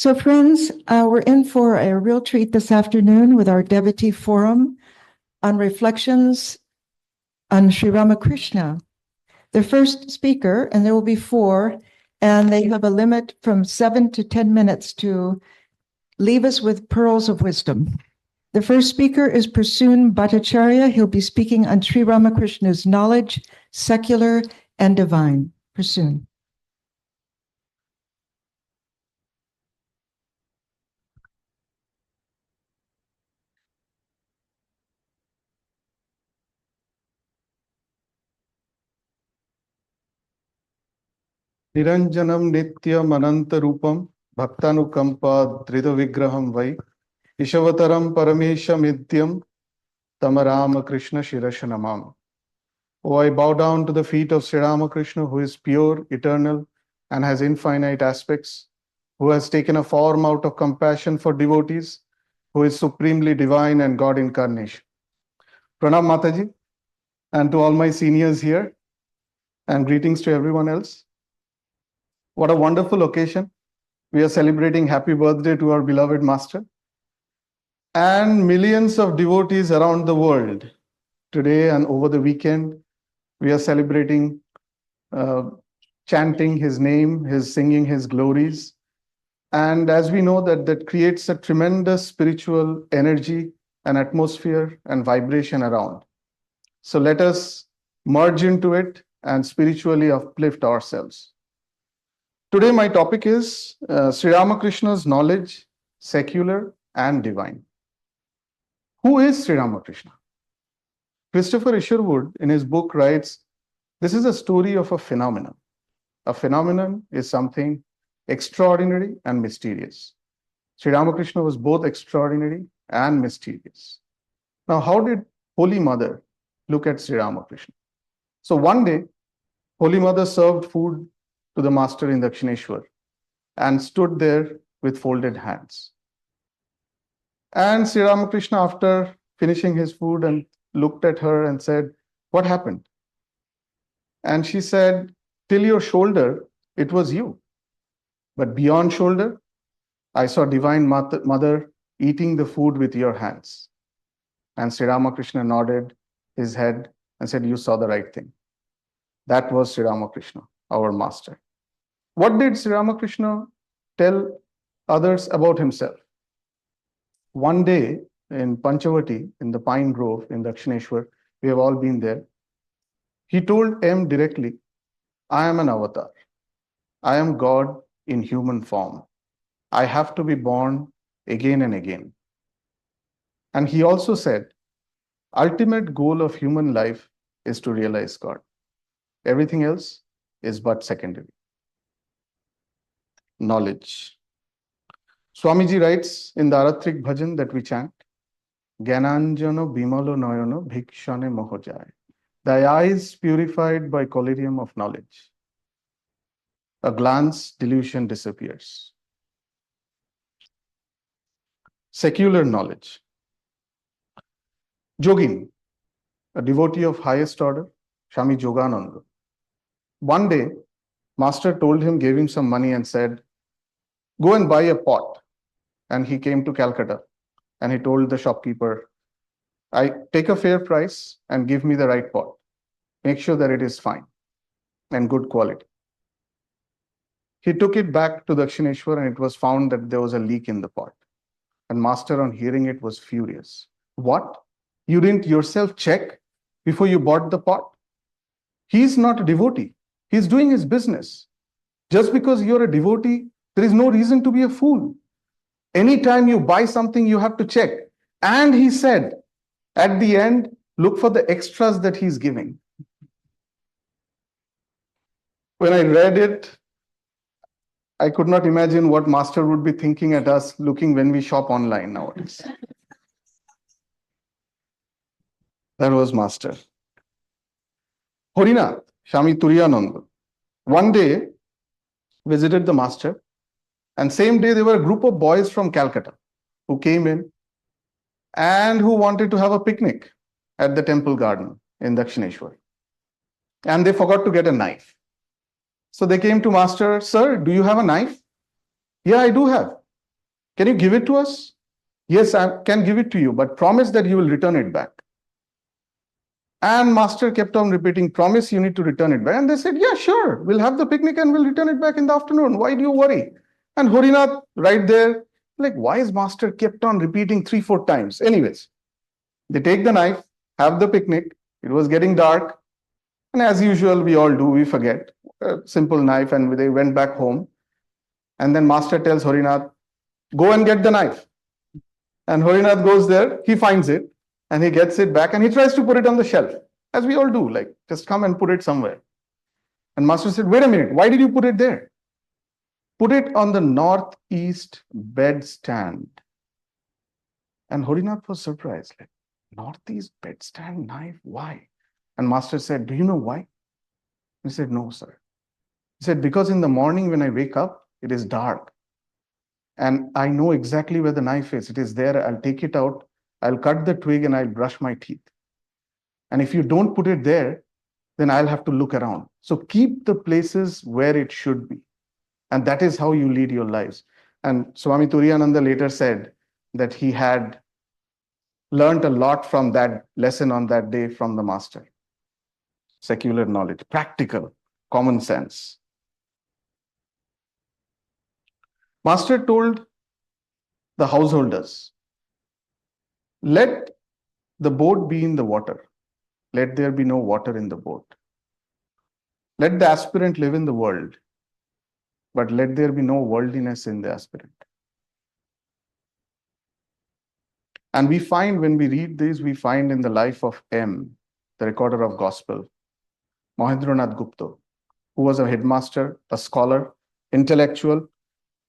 So friends, we're in for a real treat this afternoon with our Devotee Forum on reflections on Sri Ramakrishna. The first speaker, and there will be four, and they have a limit from 7 to 10 minutes to leave us with pearls of wisdom. The first speaker is Prasoon Bhattacharya. He'll be speaking on Sri Ramakrishna's knowledge, secular and divine. Prasoon. Niranjanam Nityam Anantarupam Bhaktanukampa Drida Vigraham Vai Ishavataram Paramesham Idyam Tamarama Krishna Shirashanamam. Oh, I bow down to the feet of Sri Ramakrishna, who is pure, eternal, and has infinite aspects, who has taken a form out of compassion for devotees, who is supremely divine and God incarnation. Pranam Mataji, and to all my seniors here, and greetings to everyone else. What a wonderful occasion. We are celebrating happy birthday to our beloved master and millions of devotees around the world. Today and over the weekend, we are celebrating, chanting his name, singing his glories. And as we know that creates a tremendous spiritual energy and atmosphere and vibration around. So let us merge into it and spiritually uplift ourselves. Today, my topic is Sri Ramakrishna's knowledge, secular and divine. Who is Sri Ramakrishna? Christopher Isherwood, in his book, writes, this is a story of a phenomenon. A phenomenon is something extraordinary and mysterious. Sri Ramakrishna was both extraordinary and mysterious. Now, how did Holy Mother look at Sri Ramakrishna? So one day, Holy Mother served food to the master in Dakshineshwar and stood there with folded hands. And Sri Ramakrishna, after finishing his food, and looked at her and said, what happened? And she said, till your shoulder, it was you. But beyond shoulder, I saw Divine Mother eating the food with your hands. And Sri Ramakrishna nodded his head and said, you saw the right thing. That was Sri Ramakrishna, our master. What did Sri Ramakrishna tell others about himself? One day in Panchavati, in the Pine Grove in Dakshineshwar, we have all been there. He told M directly, I am an avatar. I am God in human form. I have to be born again and again. And he also said, ultimate goal of human life is to realize God. Everything else is but secondary. Knowledge. Swamiji writes in the Aratrik Bhajan that we chant, Gyananjano Bimalo Noyono Bhikshane Mohojai. Thy eyes purified by collyrium of knowledge. A glance, delusion disappears. Secular knowledge. Jogin, a devotee of highest order, Swami Jogananda. One day, master told him, gave him some money and said, go and buy a pot. And he came to Calcutta and he told the shopkeeper, I take a fair price and give me the right pot. Make sure that it is fine and good quality. He took it back to Dakshineshwar and it was found that there was a leak in the pot. And master, on hearing it, was furious. What? You didn't yourself check before you bought the pot? He's not a devotee. He's doing his business. Just because you're a devotee, there is no reason to be a fool. Anytime you buy something, you have to check. And he said, at the end, look for the extras that he's giving. When I read it, I could not imagine what master would be thinking at us looking when we shop online nowadays. That was master. Horinath, Swami Turiyananda, one day visited the master, and same day there were a group of boys from Calcutta who came in and who wanted to have a picnic at the temple garden in Dakshineshwar. And they forgot to get a knife. So they came to master, sir, do you have a knife? Yeah, I do have. Can you give it to us? Yes, I can give it to you, but promise that you will return it back. And master kept on repeating, promise you need to return it back. And they said, yeah, sure, we'll have the picnic and we'll return it back in the afternoon. Why do you worry? And Horinath right there, like, why is master kept on repeating 3-4 times? Anyways, they take the knife, have the picnic. It was getting dark. And as usual, we all do, we forget. A simple knife, and they went back home. And then master tells Horinath, go and get the knife. And Horinath goes there, he finds it, and he gets it back, and he tries to put it on the shelf, as we all do, like, just come and put it somewhere. And master said, wait a minute, why did you put it there? Put it on the northeast bedstand. And Horinath was surprised, like, northeast bedstand knife, why? And master said, do you know why? He said, no, sir. He said, because in the morning when I wake up, it is dark. And I know exactly where the knife is. It is there. I'll take it out. I'll cut the twig and I'll brush my teeth. And if you don't put it there, then I'll have to look around. So keep the places where it should be. And that is how you lead your lives. And Swami Turiyananda later said that he had learned a lot from that lesson on that day from the master. Secular knowledge, practical, common sense. Master told the householders, let the boat be in the water. Let there be no water in the boat. Let the aspirant live in the world, but let there be no worldliness in the aspirant. And we find, when we read this, we find in the life of M, the recorder of gospel, Mahendranath Gupta, who was a headmaster, a scholar, intellectual,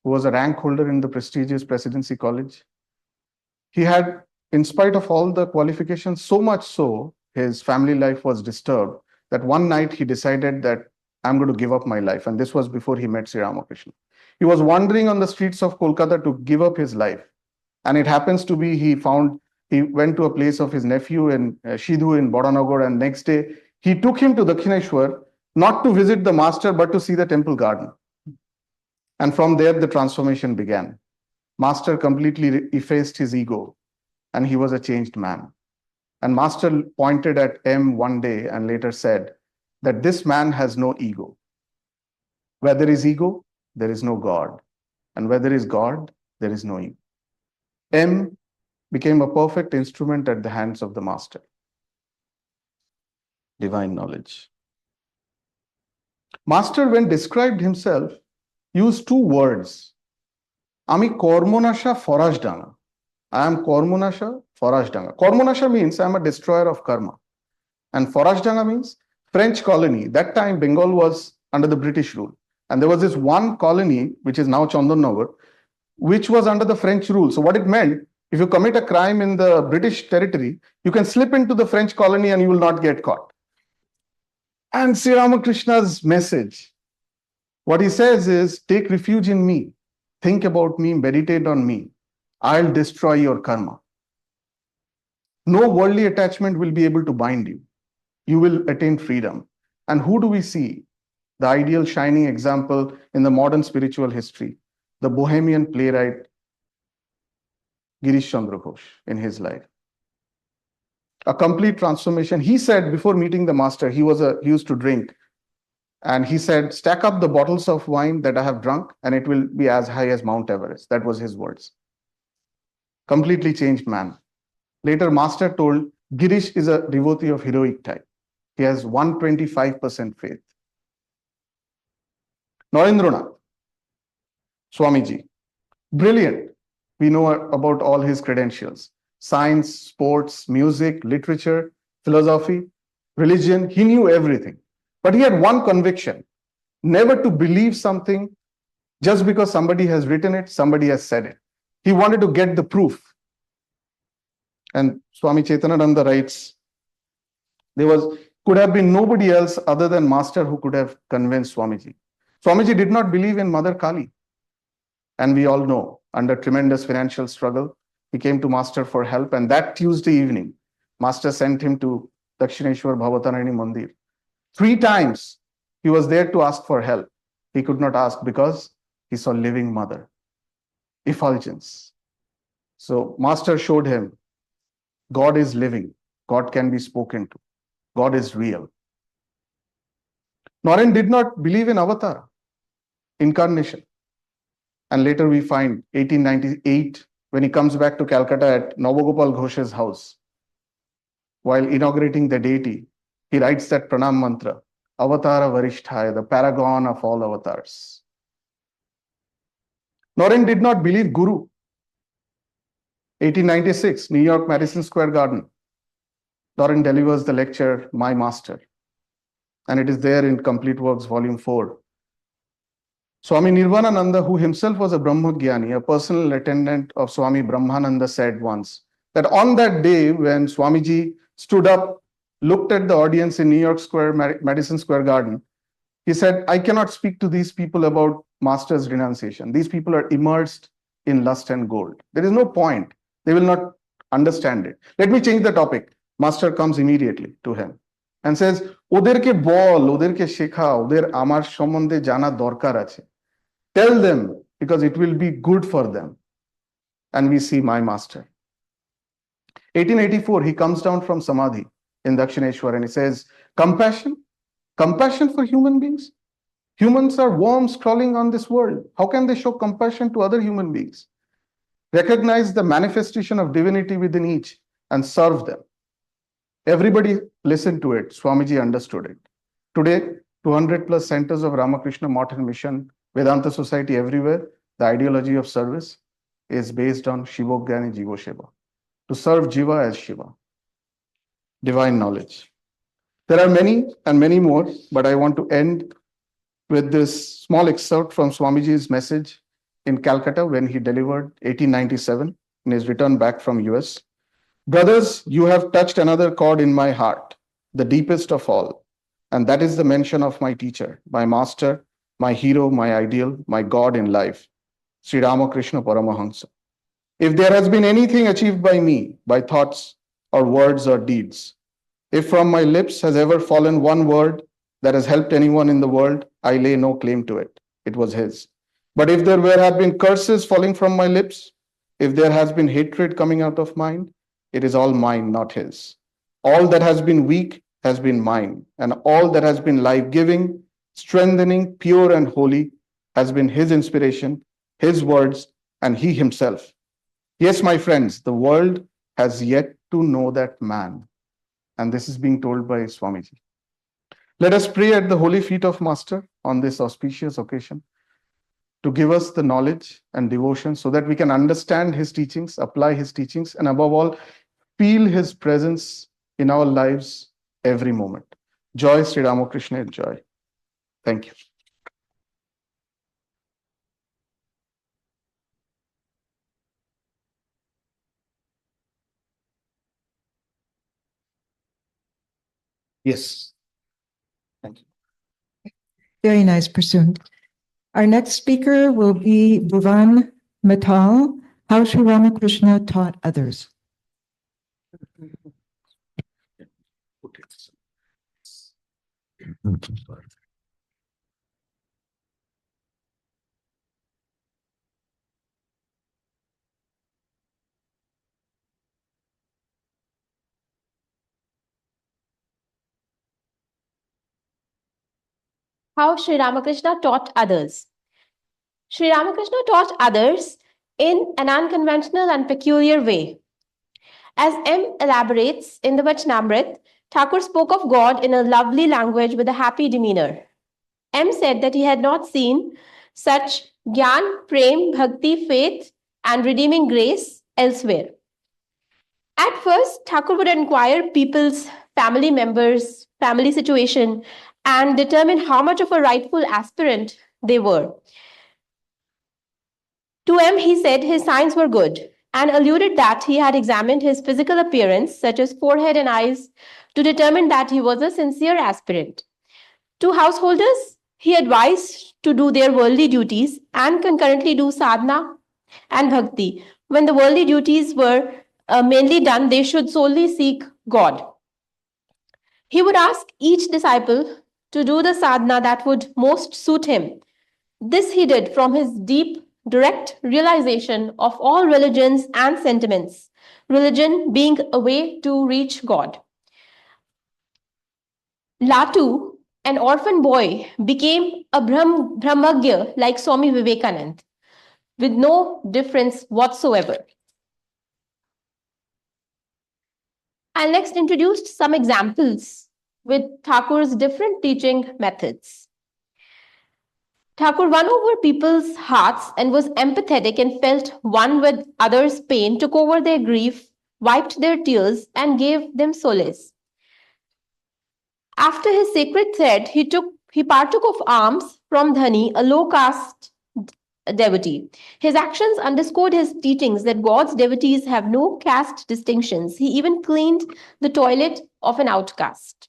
who was a rank holder in the prestigious Presidency College. He had, in spite of all the qualifications, so much so, his family life was disturbed that one night he decided that I'm going to give up my life. And this was before he met Sri Ramakrishna. He was wandering on the streets of Kolkata to give up his life. And it happens to be, he went to a place of his nephew in Shidhu in Bodanagar, and next day he took him to Dakshineshwar, not to visit the master, but to see the temple garden. And from there, the transformation began. Master completely effaced his ego, and he was a changed man. And master pointed at M one day and later said that this man has no ego. Where there is ego, there is no God. And where there is God, there is no ego. M became a perfect instrument at the hands of the master. Divine knowledge. Master, when described himself, used 2 words. Ami kormonasha forashdanga. I am kormonasha forashdanga. Kormonasha means I am a destroyer of karma. And forashdanga means French colony. That time Bengal was under the British rule. And there was this one colony, which is now Chandannagar, which was under the French rule. So what it meant, if you commit a crime in the British territory, you can slip into the French colony and you will not get caught. And Sri Ramakrishna's message, what he says is, take refuge in me, think about me, meditate on me. I'll destroy your karma. No worldly attachment will be able to bind you. You will attain freedom. And who do we see? The ideal shining example in the modern spiritual history, the Bohemian playwright Girish Chandra Ghosh in his life. A complete transformation. He said before meeting the master, he used to drink. And he said, stack up the bottles of wine that I have drunk and it will be as high as Mount Everest. That was his words. Completely changed man. Later, master told Girish is a devotee of heroic type. He has 125% faith. Narendranath, Swamiji, brilliant. We know about all his credentials. Science, sports, music, literature, philosophy, religion. He knew everything. But he had one conviction, never to believe something just because somebody has written it, somebody has said it. He wanted to get the proof. And Swami Chaitananda writes, could have been nobody else other than master who could have convinced Swamiji. Swamiji did not believe in Mother Kali. And we all know, under tremendous financial struggle, he came to master for help. And that Tuesday evening, master sent him to Dakshineshwar Bhavatanayani Mandir. 3 times he was there to ask for help. He could not ask because he saw living mother. effulgence. So Master showed him God is living, God can be spoken to, God is real. Naren did not believe in avatar, incarnation. And later we find 1898, when he comes back to Calcutta at Navagopal Ghosh's house, while inaugurating the deity, he writes that pranam mantra, Avatara Varishtaya, the paragon of all avatars. Naren did not believe Guru. 1896, New York, Madison Square Garden. Naren delivers the lecture, My Master. And it is there in Complete Works, Volume 4. Swami Nirvanananda, who himself was a Brahmagyani, a personal attendant of Swami Brahmananda, said once that on that day when Swamiji stood up, looked at the audience in New York Square, Madison Square Garden, he said, I cannot speak to these people about Master's renunciation. These people are immersed in lust and gold. There is no point. They will not understand it. Let me change the topic. Master comes immediately to him and says, ওদেরকে বল, ওদেরকে শেখা, ওদের আমার সম্বন্ধে জানা দরকার আছে. Tell them, because it will be good for them. And we see my master. 1884, he comes down from Samadhi in Dakshineshwar and he says, compassion? Compassion for human beings? Humans are worms crawling on this world. How can they show compassion to other human beings? Recognize the manifestation of divinity within each and serve them. Everybody listened to it. Swamiji understood it. Today, 200 plus centers of Ramakrishna Modern Mission, Vedanta Society everywhere, the ideology of service is based on Shivogyani Jivo Sheva. To serve Jiva as Shiva. Divine knowledge. There are many and many more, but I want to end with this small excerpt from Swamiji's message in Calcutta when he delivered 1897 in his return back from US. Brothers, you have touched another chord in my heart, the deepest of all, and that is the mention of my teacher, my master, my hero, my ideal, my God in life, Sri Ramakrishna Paramahansa. If there has been anything achieved by me, by thoughts or words or deeds, if from my lips has ever fallen one word that has helped anyone in the world, I lay no claim to it. It was his. But if there have been curses falling from my lips, if there has been hatred coming out of mine, it is all mine, not his. All that has been weak has been mine, and all that has been life-giving, strengthening, pure and holy has been his inspiration, his words, and he himself. Yes, my friends, the world has yet to know that man. And this is being told by Swamiji. Let us pray at the holy feet of Master on this auspicious occasion to give us the knowledge and devotion so that we can understand his teachings, apply his teachings, and above all, feel his presence in our lives every moment. Joy, Sri Ramakrishna, joy. Thank you. Yes. Thank you. Very nice pursuit. Our next speaker will be Bhuvan Mittal, How Sri Ramakrishna Taught Others. How Sri Ramakrishna taught others. Sri Ramakrishna taught others in an unconventional and peculiar way. As M elaborates in the Vachnamrit, Thakur spoke of God in a lovely language with a happy demeanor. M said that he had not seen such Gyan, Prem, Bhakti, faith, and redeeming grace elsewhere. At first, Thakur would inquire people's family members, family situation, and determine how much of a rightful aspirant they were. To M, he said his signs were good and alluded that he had examined his physical appearance, such as forehead and eyes, to determine that he was a sincere aspirant. To householders, he advised to do their worldly duties and concurrently do sadhana and bhakti. When the worldly duties were mainly done, they should solely seek God. He would ask each disciple to do the sadhana that would most suit him. This he did from his deep direct realization of all religions and sentiments, religion being a way to reach God. Latu, an orphan boy, became a Brahmagya like Swami Vivekanand, with no difference whatsoever. I'll next introduce some examples with Thakur's different teaching methods. Thakur won over people's hearts and was empathetic and felt one with others' pain, took over their grief, wiped their tears, and gave them solace. After his sacred thread, he partook of alms from Dhani, a low caste devotee. His actions underscored his teachings that God's devotees have no caste distinctions. He even cleaned the toilet of an outcast.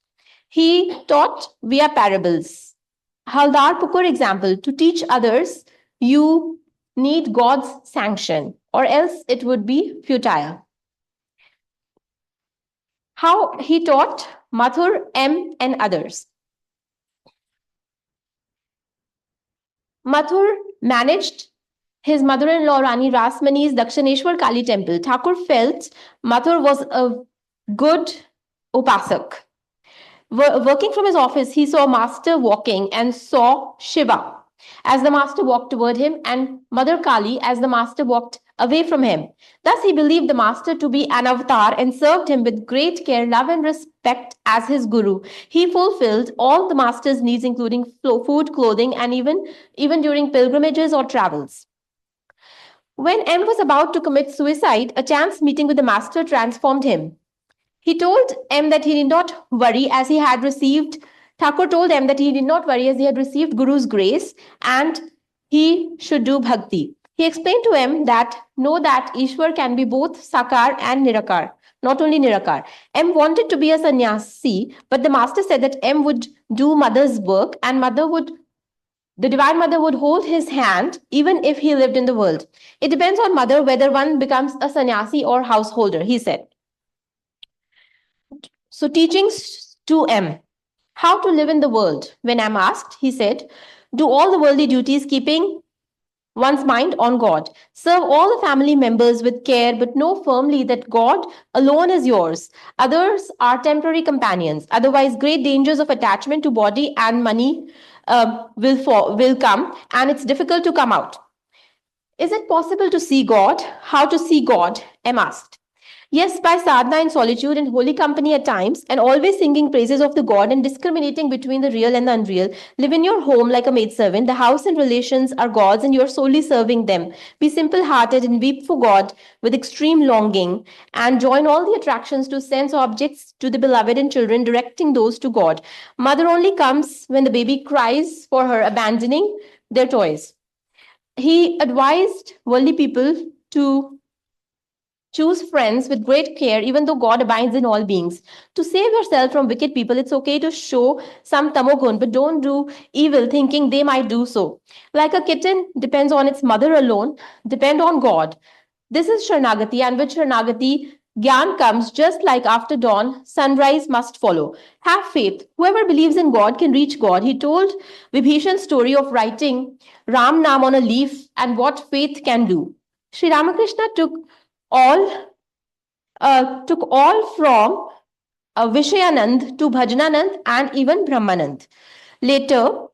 He taught via parables. Haldar Pukur example, to teach others, you need God's sanction, or else it would be futile. How he taught Mathur, M, and others. Mathur managed his mother-in-law Rani Rasmani's Dakshineshwar Kali temple. Thakur felt Mathur was a good upasak. Working from his office, he saw Master walking and saw Shiva as the Master walked toward him and Mother Kali as the Master walked away from him. Thus, he believed the Master to be an avatar and served him with great care, love, and respect as his Guru. He fulfilled all the Master's needs, including food, clothing, and even during pilgrimages or travels. When M was about to commit suicide, a chance meeting with the Master transformed him. He told M that he need not worry as he had received, Thakur told M that he did not worry as he had received Guru's grace and he should do bhakti. He explained to M that know that Ishwar can be both Sakar and Nirakar, not only Nirakar. M wanted to be a sannyasi, but the Master said that M would do mother's work and the Divine Mother would hold his hand even if he lived in the world. It depends on mother whether one becomes a sannyasi or householder, he said. So, teachings to M. How to live in the world. When M asked, he said, do all the worldly duties keeping one's mind on God. Serve all the family members with care, but know firmly that God alone is yours. Others are temporary companions. Otherwise, great dangers of attachment to body and money will come, and it's difficult to come out. Is it possible to see God? How to see God? M asked. Yes, by sadhana in solitude and holy company at times, and always singing praises of the God and discriminating between the real and the unreal. Live in your home like a maidservant. The house and relations are God's, and you are solely serving them. Be simple-hearted and weep for God with extreme longing, and join all the attractions to sense objects to the beloved and children, directing those to God. Mother only comes when the baby cries for her, abandoning their toys. He advised worldly people to choose friends with great care, even though God abides in all beings. To save yourself from wicked people, it's okay to show some tamogun, but don't do evil thinking they might do so. Like a kitten depends on its mother alone, depend on God. This is Sharanagati, and with Sharanagati, Gyan comes just like after dawn, sunrise must follow. Have faith. Whoever believes in God can reach God. He told Vibhishan's story of writing Ram Nam on a leaf and what faith can do. Sri Ramakrishna took all from Vishayanand to Bhajananand and even Brahmanand. Later,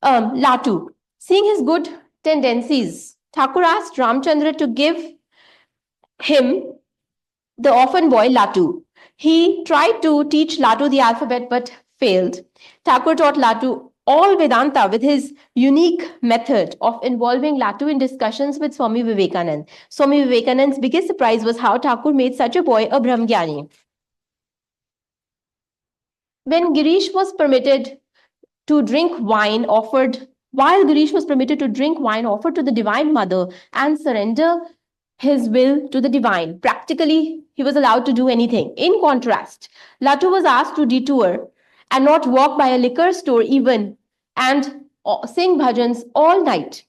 Latu, seeing his good tendencies, Thakur asked Ramchandra to give him the orphan boy Latu. He tried to teach Latu the alphabet but failed. Thakur taught Latu all Vedanta with his unique method of involving Latu in discussions with Swami Vivekanand. Swami Vivekanand's biggest surprise was how Thakur made such a boy a Brahmgyani. When Girish was permitted to drink wine offered, while Girish was permitted to drink wine offered to the Divine Mother and surrender his will to the divine, practically he was allowed to do anything. In contrast, Latu was asked to detour and not walk by a liquor store even and sing bhajans all night.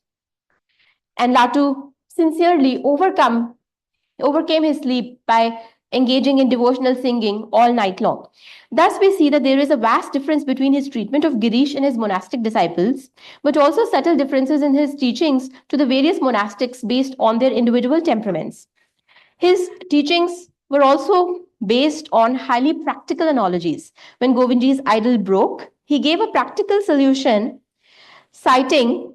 And Latu sincerely overcame his sleep by engaging in devotional singing all night long. Thus, we see that there is a vast difference between his treatment of Girish and his monastic disciples, but also subtle differences in his teachings to the various monastics based on their individual temperaments. His teachings were also based on highly practical analogies. When Govindji's idol broke, he gave a practical solution, citing,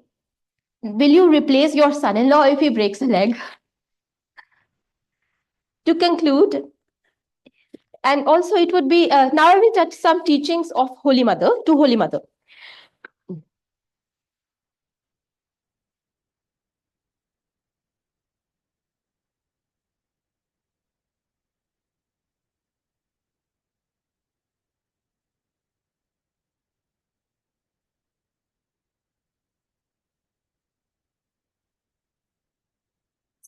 "Will you replace your son in law if he breaks a leg?" To conclude, and also it would be now I will touch some teachings of Holy Mother to Holy Mother.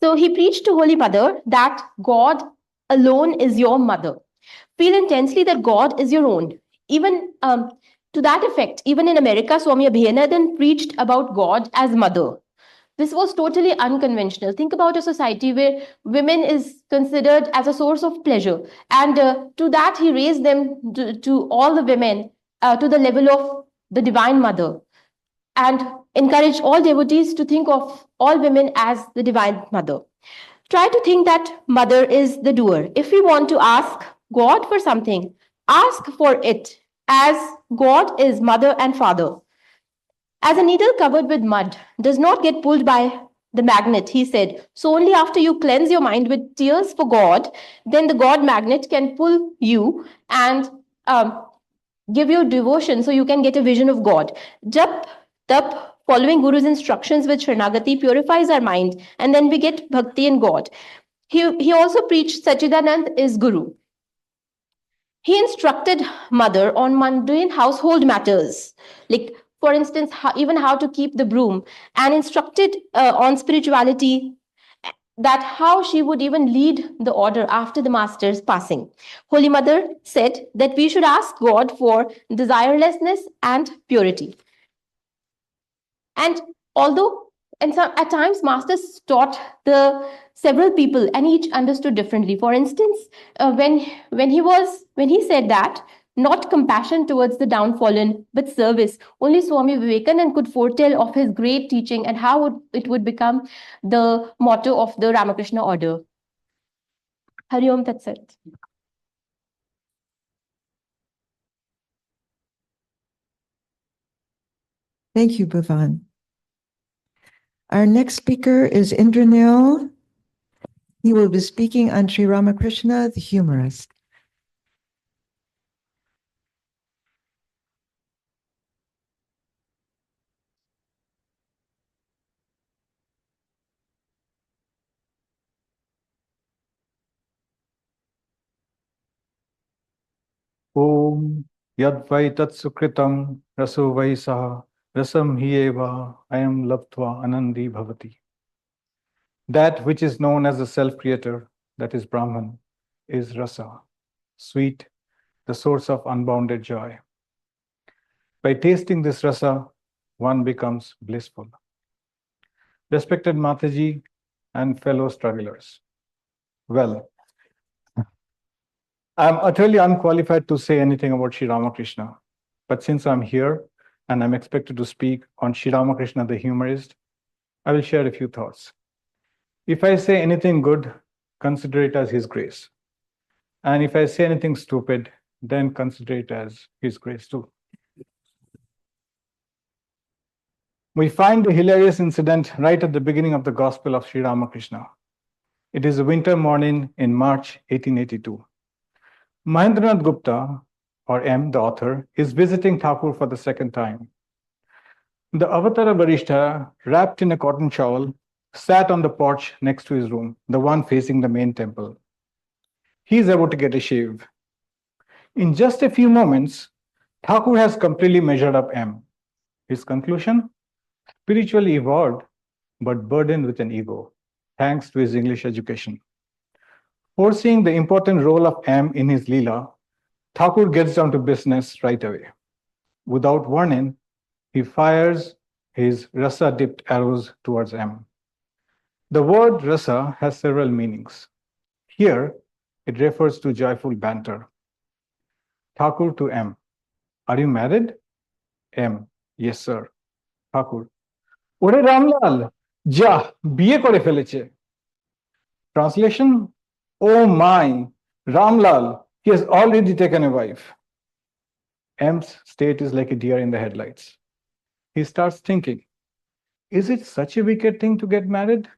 So he preached to Holy Mother that God alone is your mother. Feel intensely that God is your own. Even to that effect, even in America, Swami Abhinandan preached about God as mother. This was totally unconventional. Think about a society where women is considered as a source of pleasure, and to that he raised them to all the women to the level of the Divine Mother, and encouraged all devotees to think of all women as the Divine Mother. Try to think that mother is the doer. If we want to ask God for something, ask for it as God is mother and father. As a needle covered with mud does not get pulled by the magnet, he said, so only after you cleanse your mind with tears for God, then the God magnet can pull you and give you devotion so you can get a vision of God. Jap, tap, following Guru's instructions with Sharanagati purifies our mind, and then we get bhakti in God. He also preached Sachidanand is Guru. He instructed mother on mundane household matters, like, for instance, even how to keep the broom, and instructed on spirituality, that how she would even lead the order after the master's passing. Holy Mother said that we should ask God for desirelessness and purity. And although and some, at times masters taught the several people and each understood differently. For instance, when he said that not compassion towards the downtrodden, but service, only Swami Vivekananda could foretell of his great teaching and how it would become the motto of the Ramakrishna order. Hari Om Tat Sat. Thank you, Bhuvan. Our next speaker is Indranil. He will be speaking on Sri Ramakrishna, the humorist. Om Yadvai Tat Sukritam Raso Vai Saha Rasam Hieva Ayam Labdva Anandi Bhavati. That which is known as the self-creator, that is Brahman, is rasa, sweet, the source of unbounded joy. By tasting this rasa, one becomes blissful. Respected Mataji and fellow strugglers, well, I'm utterly unqualified to say anything about Sri Ramakrishna, but since I'm here and I'm expected to speak on Sri Ramakrishna the humorist, I will share a few thoughts. If I say anything good, consider it as his grace. And if I say anything stupid, then consider it as his grace too. We find a hilarious incident right at the beginning of the Gospel of Sri Ramakrishna. It is a winter morning in March 1882. Mahendranath Gupta, or M, the author, is visiting Thakur for the second time. The Avatara Varishta, wrapped in a cotton shawl, sat on the porch next to his room, the one facing the main temple. He is about to get a shave. In just a few moments, Thakur has completely measured up M. His conclusion? Spiritually evolved, but burdened with an ego, thanks to his English education. Foreseeing the important role of M in his Leela, Thakur gets down to business right away. Without warning, he fires his rasa-dipped arrows towards M. The word rasa has several meanings. Here, It refers to joyful banter. Thakur to M. Are you married? M. Yes, sir. Thakur. Ore Ramlal, ja, biye kore feleche. Translation: Oh my, Ramlal, he has already taken a wife. M's state is like a deer in the headlights. He starts thinking, is it such a wicked thing to get married?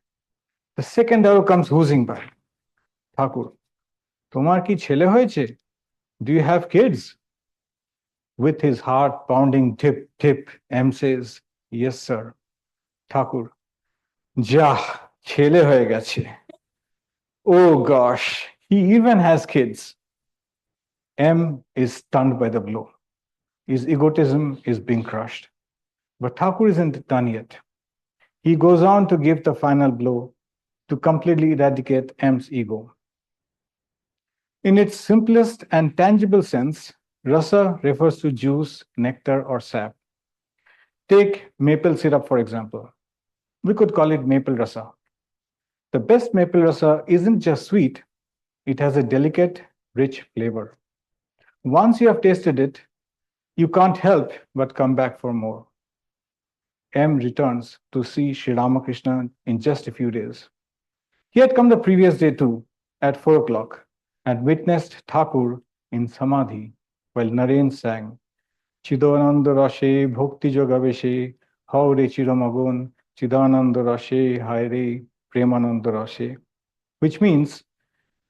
The second arrow comes whoozing by. Thakur, tomar ki chele hoyeche? Do you have kids? With his heart pounding tip, tip, M says, yes, sir. Thakur, jah, chele hoye geche. Oh gosh, he even has kids. M is stunned by the blow. His egotism is being crushed. But Thakur isn't done yet. He goes on to give the final blow to completely eradicate M's ego. In its simplest and tangible sense, rasa refers to juice, nectar, or sap. Take maple syrup, for example. We could call it maple rasa. The best maple rasa isn't just sweet, it has a delicate, rich flavor. Once you have tasted it, you can't help but come back for more. M returns to see Sri Ramakrishna in just a few days. He had come the previous day too, at 4 o'clock, and witnessed Thakur in Samadhi while Naren sang, Chidananda Rashe Bhakti Jogaveshe, Haure Chiramagun, Chidananda Rashe Haire Premananda Rashe, which means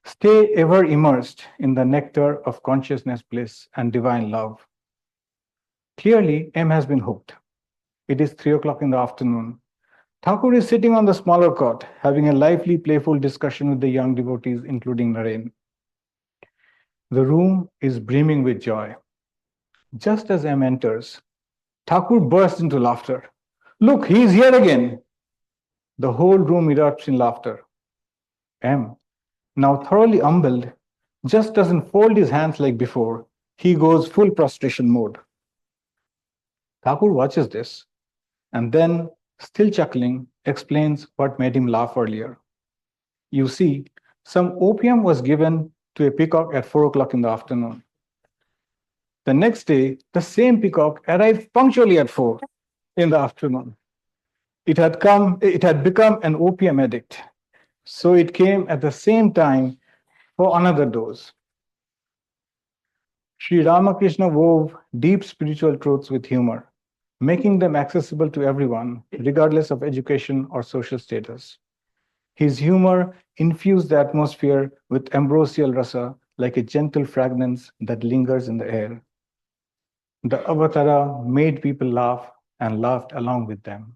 stay ever immersed in the nectar of consciousness bliss and divine love. Clearly, M has been hooked. It is 3 o'clock in the afternoon. Thakur is sitting on the smaller cot, having a lively, playful discussion with the young devotees, including Naren. The room is brimming with joy. Just as M enters, Thakur bursts into laughter. Look, he is here again. The whole room erupts in laughter. M, now thoroughly humbled, just doesn't fold his hands like before. He goes full prostration mode. Thakur watches this and then, still chuckling, explains what made him laugh earlier. You see, some opium was given to a peacock at 4 o'clock in the afternoon. The next day, the same peacock arrived punctually at 4 in the afternoon. It had become an opium addict, so it came at the same time for another dose. Sri Ramakrishna wove deep spiritual truths with humor, making them accessible to everyone, regardless of education or social status. His humor infused the atmosphere with ambrosial rasa like a gentle fragrance that lingers in the air. The avatara made people laugh and laughed along with them,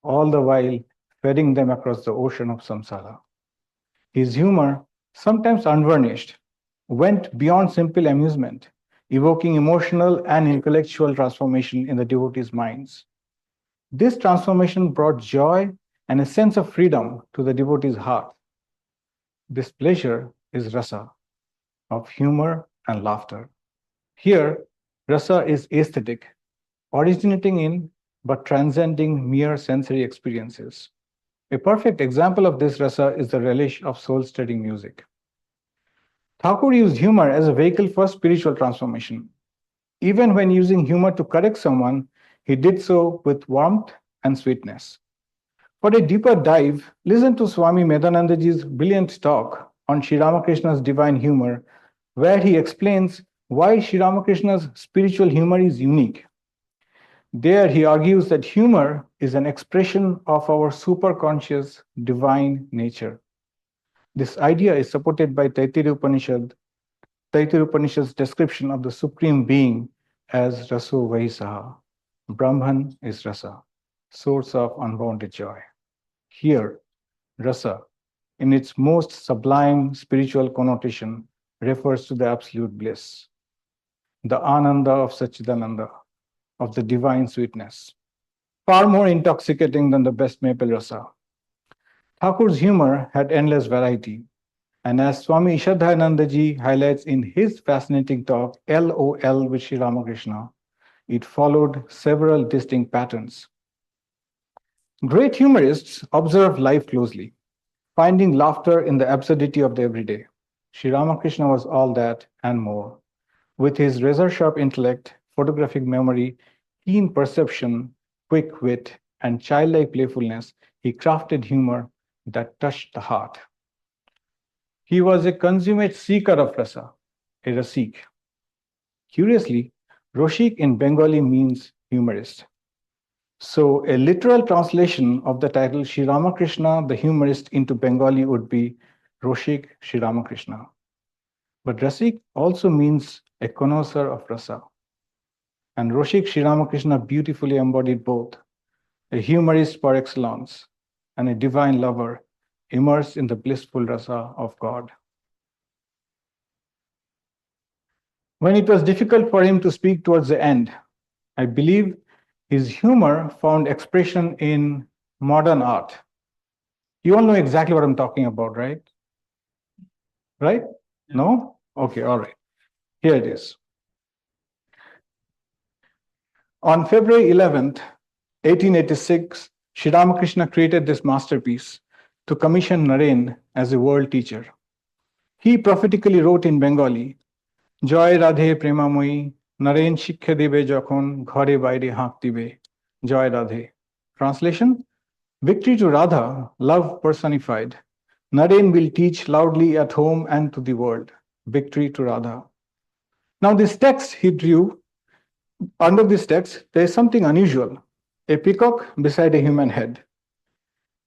all the while ferrying them across the ocean of samsara. His humor, sometimes unvarnished, went beyond simple amusement, evoking emotional and intellectual transformation in the devotees' minds. This transformation brought joy and a sense of freedom to the devotee's heart. This pleasure is rasa, of humor and laughter. Here, rasa is aesthetic, originating in but transcending mere sensory experiences. A perfect example of this rasa is the relish of soul-stirring music. Thakur used humor as a vehicle for spiritual transformation. Even when using humor to correct someone, he did so with warmth and sweetness. For a deeper dive, listen to Swami Medanandaji's brilliant talk on Sri Ramakrishna's divine humor, where he explains why Sri Ramakrishna's spiritual humor is unique. There, he argues that humor is an expression of our superconscious divine nature. This idea is supported by Taittiriya Upanishad's description of the Supreme Being as Raso Vaisaha. Brahman is rasa, source of unbounded joy. Here, rasa, in its most sublime spiritual connotation, refers to the absolute bliss, the ananda of Satchidananda, of the divine sweetness, far more intoxicating than the best maple rasa. Thakur's humor had endless variety, and as Swami Ishadhanandaji highlights in his fascinating talk, LOL with Sri Ramakrishna, it followed several distinct patterns. Great humorists observe life closely, finding laughter in the absurdity of the everyday. Sri Ramakrishna was all that and more. With his razor-sharp intellect, photographic memory, keen perception, quick wit, and childlike playfulness, he crafted humor that touched the heart. He was a consummate seeker of rasa, a rasik. Curiously, Roshik in Bengali means humorist. So a literal translation of the title Sri Ramakrishna, the humorist, into Bengali would be Roshik Sri Ramakrishna. But Rasik also means a connoisseur of rasa. And Roshik Sri Ramakrishna beautifully embodied both, a humorist par excellence and a divine lover immersed in the blissful rasa of God. When it was difficult for him to speak towards the end, I believe his humor found expression in modern art. You all know exactly what I'm talking about, right? Right? No? Okay, all right. Here it is. On February 11th, 1886, Sri Ramakrishna created this masterpiece to commission Naren as a world teacher. He prophetically wrote in Bengali, Joy Radhe Premamoyi, Naren Shiksha Debe Jokhon Ghare Baire Haak Dibe, Joy Radhe. Translation, victory to Radha, love personified. Naren will teach loudly at home and to the world. Victory to Radha. Now this text he drew, under this text, there is something unusual. A peacock beside a human head.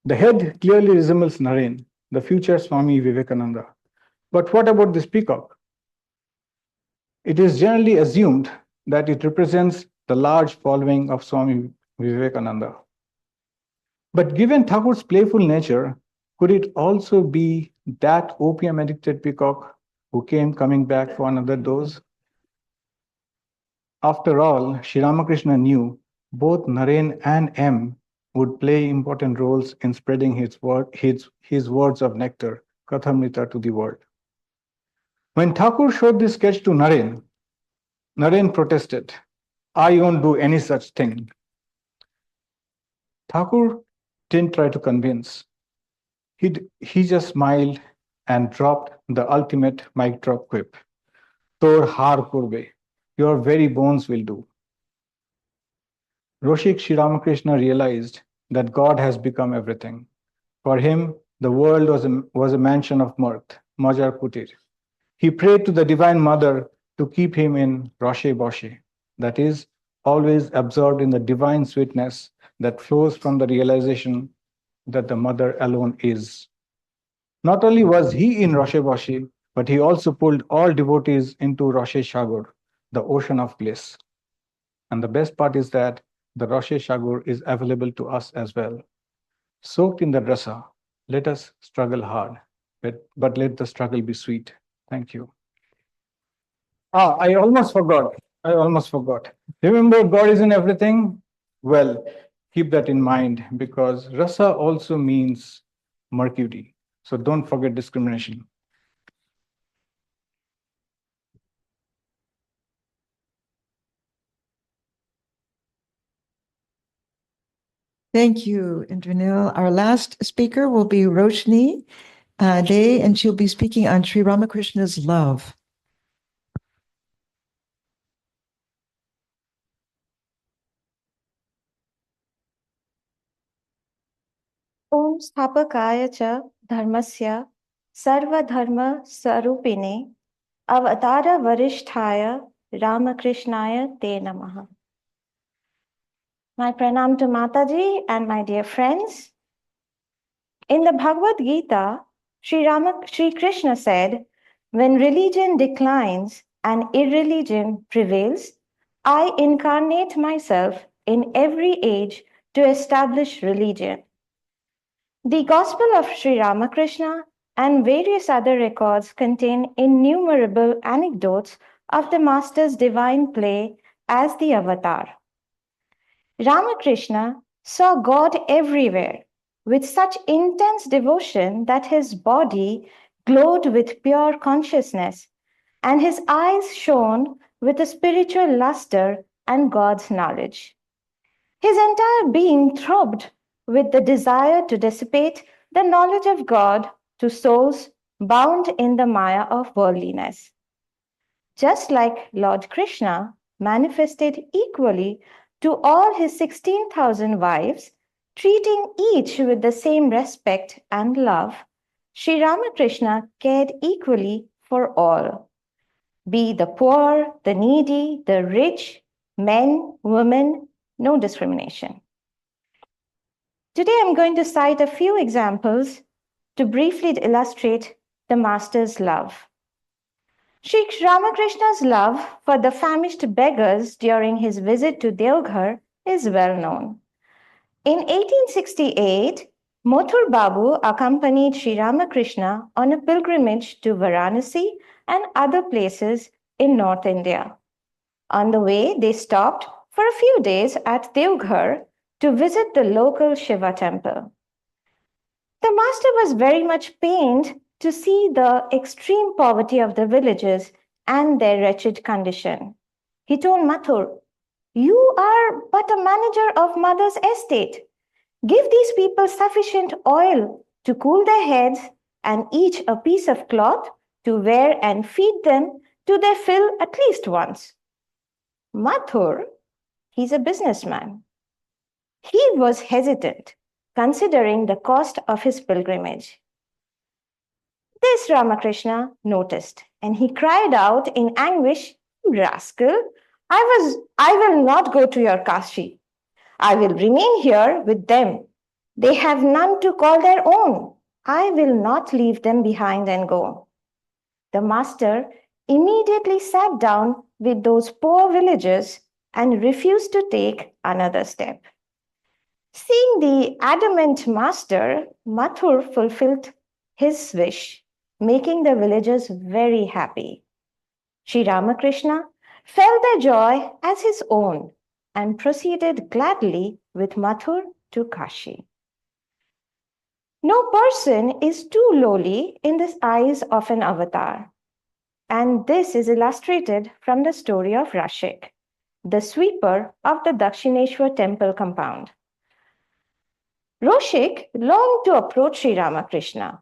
The head clearly resembles Naren, the future Swami Vivekananda. But what about this peacock? It is generally assumed that it represents the large following of Swami Vivekananda. But given Thakur's playful nature, could it also be that opium-addicted peacock who came coming back for another dose? After all, Sri Ramakrishna knew both Naren and M would play important roles in spreading his words of nectar, Kathamrita, to the world. When Thakur showed this sketch to Naren, Naren protested, I won't do any such thing. Thakur didn't try to convince. He just smiled and dropped the ultimate mic drop quip. Tor har kurbe, your very bones will do. Roshik Sri Ramakrishna realized that God has become everything. For him, the world was a mansion of mirth, Majar Kutir. He prayed to the Divine Mother to keep him in Roshe Boshe, that is, always absorbed in the divine sweetness that flows from the realization that the Mother alone is. Not only was he in Roshe Boshe, but he also pulled all devotees into Roshe Shagur, the ocean of bliss. And the best part is that the Roshe Shagur is available to us as well. Soaked in the rasa, let us struggle hard, but let the struggle be sweet. Thank you. I almost forgot. Remember, God is in everything? Well, keep that in mind because rasa also means mercury. So don't forget discrimination. Thank you, Indranil. Our last speaker will be Roshni Day, and she'll be speaking on Sri Ramakrishna's love. Om Sthapakaya cha dharmasya sarva dharma sarupine avatara varishtaya Ramakrishnaya te namaha. My pranam to Mataji and my dear friends. In the Bhagavad Gita, Sri Krishna said, when religion declines and irreligion prevails, I incarnate myself in every age to establish religion. The Gospel of Sri Ramakrishna and various other records contain innumerable anecdotes of the Master's divine play as the Avatar. Ramakrishna saw God everywhere with such intense devotion that his body glowed with pure consciousness and his eyes shone with a spiritual luster and God's knowledge. His entire being throbbed with the desire to dissipate the knowledge of God to souls bound in the maya of worldliness. Just like Lord Krishna manifested equally to all his 16,000 wives, treating each with the same respect and love, Sri Ramakrishna cared equally for all, be the poor, the needy, the rich, men, women, no discrimination. Today I'm going to cite a few examples to briefly illustrate the Master's love. Sri Ramakrishna's love for the famished beggars during his visit to Deoghar is well known. In 1868, Mothur Babu accompanied Sri Ramakrishna on a pilgrimage to Varanasi and other places in North India. On the way, they stopped for a few days at Deoghar to visit the local Shiva temple. The master was very much pained to see the extreme poverty of the villagers and their wretched condition. He told Mathur, "You are but a manager of mother's estate. Give these people sufficient oil to cool their heads and each a piece of cloth to wear and feed them to their fill at least once." Mathur, he's a businessman. He was hesitant, considering the cost of his pilgrimage. This Ramakrishna noticed, and he cried out in anguish, "Rascal, I will not go to your Kashi. I will remain here with them. They have none to call their own. I will not leave them behind and go." The master immediately sat down with those poor villagers and refused to take another step. Seeing the adamant master, Mathur fulfilled his wish, making the villagers very happy. Sri Ramakrishna felt their joy as his own and proceeded gladly with Mathur to Kashi. No person is too lowly in the eyes of an avatar. And this is illustrated from the story of Rashik, the sweeper of the Dakshineshwar temple compound. Roshik longed to approach Sri Ramakrishna,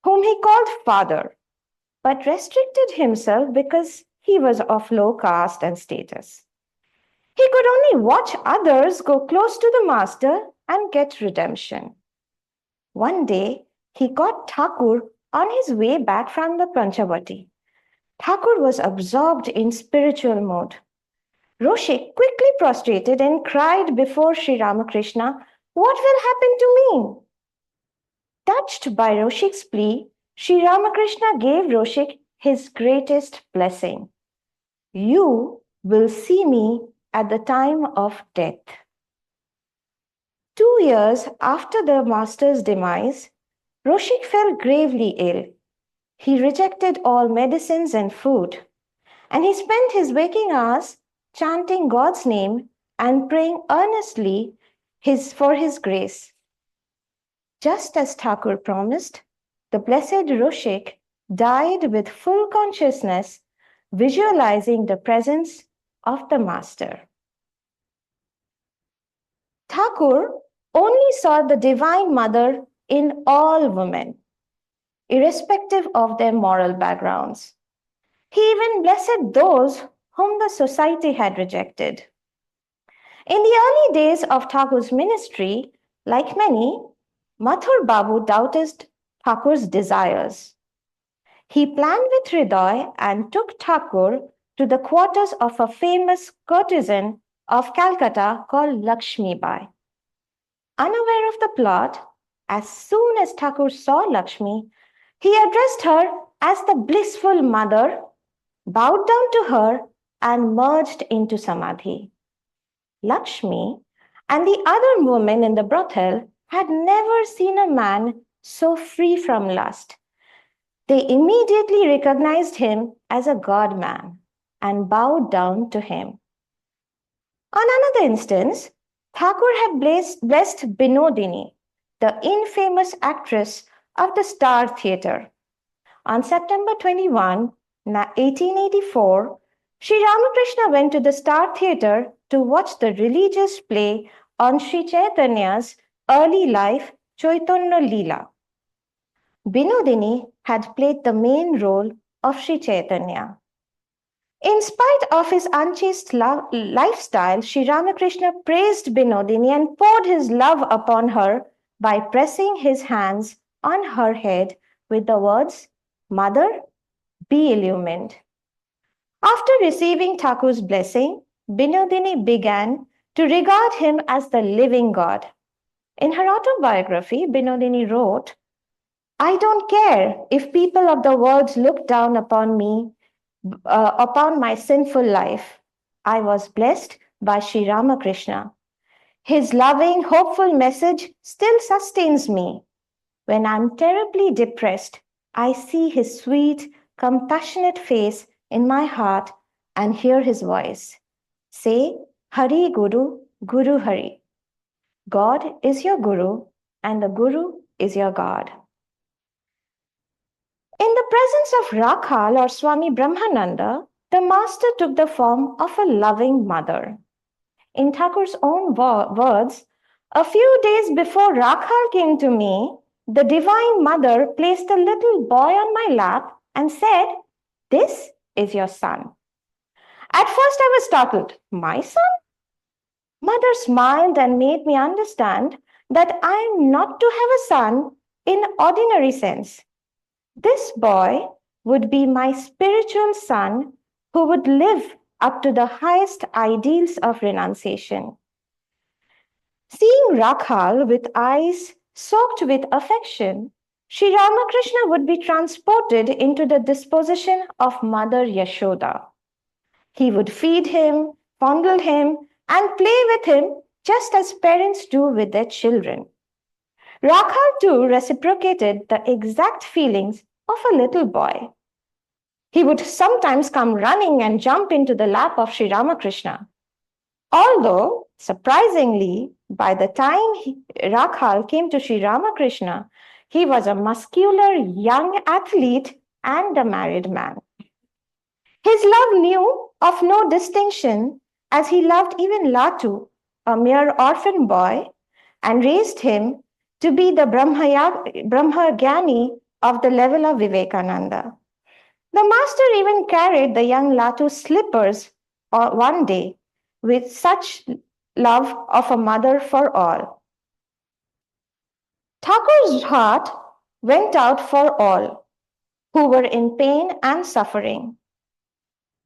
whom he called father, but restricted himself because he was of low caste and status. He could only watch others go close to the master and get redemption. One day, he caught Thakur on his way back from the Panchavati. Thakur was absorbed in spiritual mode. Roshik quickly prostrated and cried before Sri Ramakrishna, "What will happen to me?" Touched by Roshik's plea, Sri Ramakrishna gave Roshik his greatest blessing. "You will see me at the time of death." 2 years after the master's demise, Roshik fell gravely ill. He rejected all medicines and food, and he spent his waking hours chanting God's name and praying earnestly for his grace. Just as Thakur promised, the blessed Roshik died with full consciousness, visualizing the presence of the master. Thakur only saw the Divine Mother in all women, irrespective of their moral backgrounds. He even blessed those whom the society had rejected. In the early days of Thakur's ministry, like many, Mathur Babu doubted Thakur's desires. He planned with Hriday and took Thakur to the quarters of a famous courtesan of Calcutta called Lakshmi Bai. Unaware of the plot, as soon as Thakur saw Lakshmi, he addressed her as the blissful mother, bowed down to her, and merged into Samadhi. Lakshmi and the other women in the brothel had never seen a man so free from lust. They immediately recognized him as a god-man and bowed down to him. On another instance, Thakur had blessed Binodini, the infamous actress of the Star Theatre. On September 21, 1884, Sri Ramakrishna went to the Star Theatre to watch the religious play on Sri Chaitanya's early life, Chaitanya Leela. Binodini had played the main role of Sri Chaitanya. In spite of his unchaste lifestyle, Sri Ramakrishna praised Binodini and poured his love upon her by pressing his hands on her head with the words, "Mother, be illumined." After receiving Thakur's blessing, Binodini began to regard him as the living God. In her autobiography, Binodini wrote, "I don't care if people of the world look down upon me, upon my sinful life. I was blessed by Sri Ramakrishna. His loving, hopeful message still sustains me. When I'm terribly depressed, I see his sweet, compassionate face in my heart and hear his voice. Say, Hari Guru, Guru Hari. God is your Guru and the Guru is your God." In the presence of Rakhal or Swami Brahmananda, the master took the form of a loving mother. In Thakur's own words, "A few days before Rakhal came to me, the Divine Mother placed a little boy on my lap and said, 'This is your son.' At first I was startled. 'My son?' Mother smiled and made me understand that I am not to have a son in ordinary sense. This boy would be my spiritual son who would live up to the highest ideals of renunciation." Seeing Rakhal with eyes soaked with affection, Sri Ramakrishna would be transported into the disposition of Mother Yashoda. He would feed him, fondle him, and play with him just as parents do with their children. Rakhal too reciprocated the exact feelings of a little boy. He would sometimes come running and jump into the lap of Sri Ramakrishna. Although, surprisingly, by the time Rakhal came to Sri Ramakrishna, he was a muscular young athlete and a married man. His love knew of no distinction, as he loved even Latu, a mere orphan boy, and raised him to be the Brahmagyani of the level of Vivekananda. The master even carried the young Latu's slippers one day with such love of a mother for all. Thakur's heart went out for all who were in pain and suffering.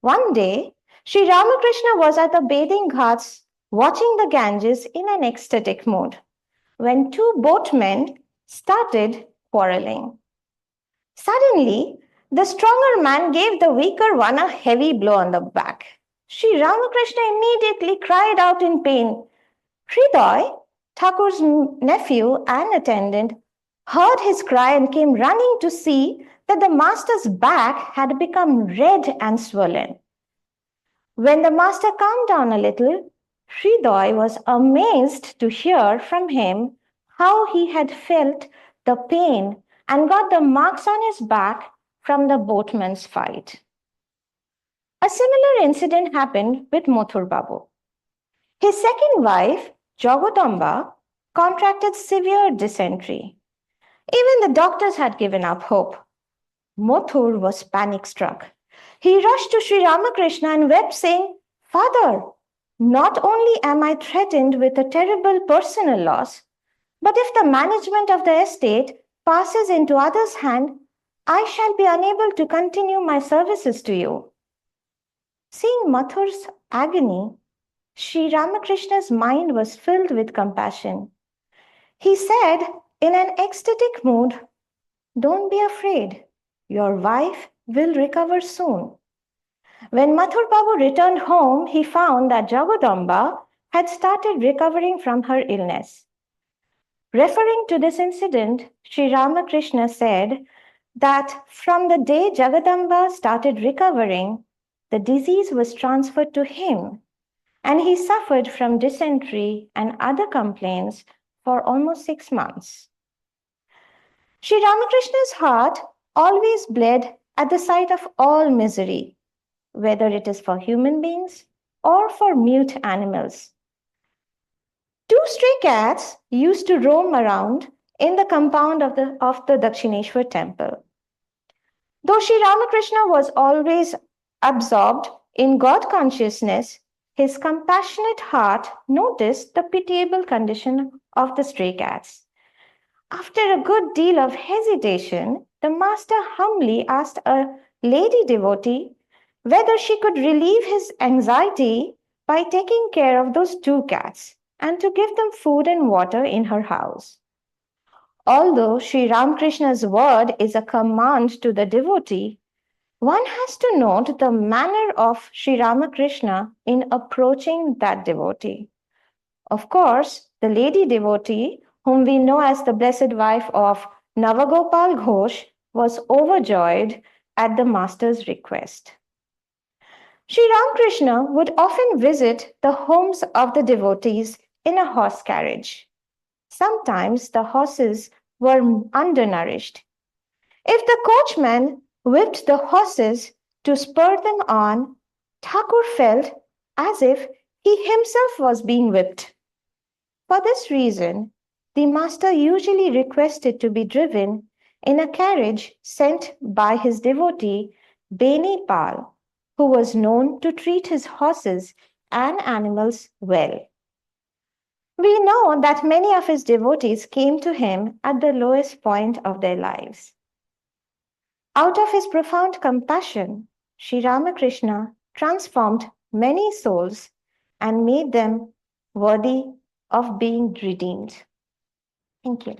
One day, Sri Ramakrishna was at the bathing ghats watching the Ganges in an ecstatic mood when two boatmen started quarreling. Suddenly, the stronger man gave the weaker one a heavy blow on the back. Sri Ramakrishna immediately cried out in pain. Hriday, Thakur's nephew and attendant, heard his cry and came running to see that the master's back had become red and swollen. When the master calmed down a little, Hriday was amazed to hear from him how he had felt the pain and got the marks on his back from the boatman's fight. A similar incident happened with Mathur Babu. His second wife, Jagodamba, contracted severe dysentery. Even the doctors had given up hope. Mathur was panic-struck. He rushed to Sri Ramakrishna and wept, saying, "Father, not only am I threatened with a terrible personal loss, but if the management of the estate passes into others' hand, I shall be unable to continue my services to you." Seeing Mathur's agony, Sri Ramakrishna's mind was filled with compassion. He said in an ecstatic mood, "Don't be afraid. Your wife will recover soon." When Mathur Babu returned home, he found that Jagodamba had started recovering from her illness. Referring to this incident, Sri Ramakrishna said that from the day Jagadamba started recovering, the disease was transferred to him, and he suffered from dysentery and other complaints for almost 6 months. Sri Ramakrishna's heart always bled at the sight of all misery, whether it is for human beings or for mute animals. 2 stray cats used to roam around in the compound of the Dakshineshwar temple. Though Sri Ramakrishna was always absorbed in God consciousness, his compassionate heart noticed the pitiable condition of the stray cats. After a good deal of hesitation, the master humbly asked a lady devotee whether she could relieve his anxiety by taking care of those two cats and to give them food and water in her house. Although Sri Ramakrishna's word is a command to the devotee, one has to note the manner of Sri Ramakrishna in approaching that devotee. Of course, the lady devotee, whom we know as the blessed wife of Navagopal Ghosh, was overjoyed at the master's request. Sri Ramakrishna would often visit the homes of the devotees in a horse carriage. Sometimes the horses were undernourished. If the coachman whipped the horses to spur them on, Thakur felt as if he himself was being whipped. For this reason, the master usually requested to be driven in a carriage sent by his devotee, Beni Pal, who was known to treat his horses and animals well. We know that many of his devotees came to him at the lowest point of their lives. Out of his profound compassion, Sri Ramakrishna transformed many souls and made them worthy of being redeemed. Thank you.